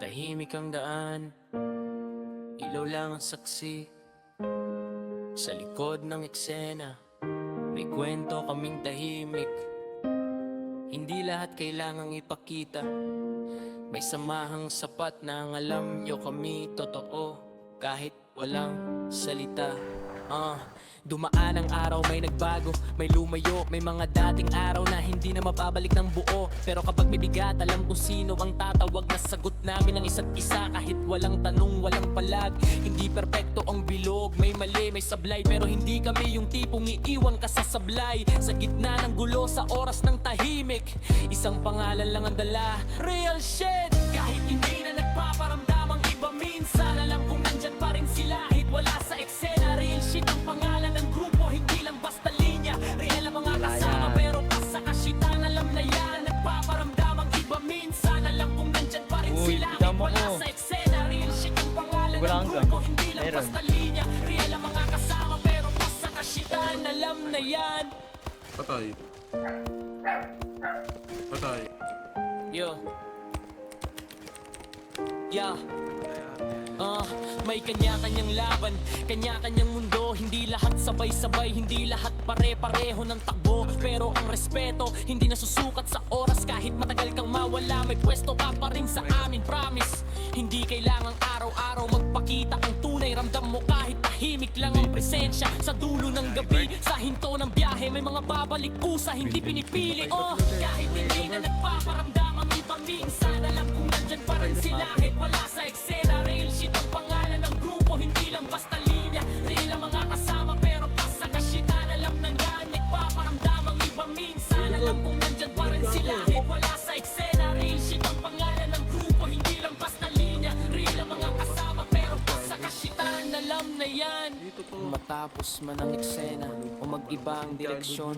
Tahimik ang daan, ilaw lang ang saksi. Sa likod ng eksena, may kwento kaming tahimik. Hindi lahat kailangang ipakita. May samahang sapat na ang alam nyo kami totoo kahit walang salita. Dumaan ang araw, may nagbago, may lumayo. May mga dating araw na hindi na mababalik ng buo. Pero kapag may bigat, alam kung sino ang tatawag na sagot namin ang isa't isa. Kahit walang tanong, walang palag. Hindi perpekto ang bilog, may mali, may sablay. Pero hindi kami yung tipong iiwan ka sa sablay. Sa gitna ng gulo, sa oras ng tahimik, isang pangalan lang ang dala, real shit. Kahit hindi na nagpaparamdam ang iba, minsan alam kong nandyan pa rin sila. Kahit wala sa eksena, real shit ang pangalan ng grupo. Hindi lang basta linya, real ang mga kasama. Pero pas sa kasitan, alam na yan. Nagpaparamdam ang iba, minsan alam kong nandyan pa rin sila. Kahit wala sa eksena, real shit ang pangalan ng grupo. Hindi lang basta linya, real ang mga kasama. Pero pas sa kasitan, alam na yan. Patay. Patay. Yo. Yeah. May kanya-kanyang laban, kanya-kanyang mundo. Hindi lahat sabay-sabay, hindi lahat pare-pareho ng takbo. Pero ang respeto, hindi nasusukat sa oras. Kahit matagal kang mawala, may pwesto ka pa rin sa amin, promise. Hindi kailangang araw-araw magpakita ang tunay. Ramdam mo kahit tahimik lang ang presensya. Sa dulo ng gabi, sa hinto ng biyahe, may mga babalik kusa, hindi pinipili. Kahit hindi na nagpaparamdam ang iba, minsan alam kung nandyan pa rin sila. Kahit wala sa eksena, real shit ang pangalan ng grupo. Hindi lang basta linya, real ang mga kasama. Pero pas sa kasitan, alam na nga. Nagpaparamdam ang iba, minsan alam kung nandyan pa rin sila. Kahit wala sa eksena, real shit ang pangalan ng grupo. Hindi lang basta linya, real ang mga kasama. Pero pas sa kasitan, alam na yan. Matapos man ang eksena o mag-iba ang direksyon,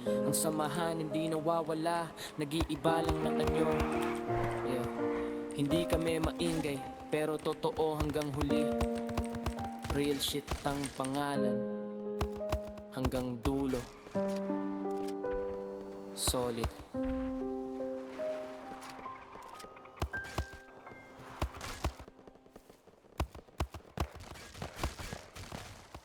ang samahan hindi nawawala, nag-iiba lang ng anyo. Hindi kami maingay, pero totoo hanggang huli. Real shit ang pangalan, hanggang dulo. Solid.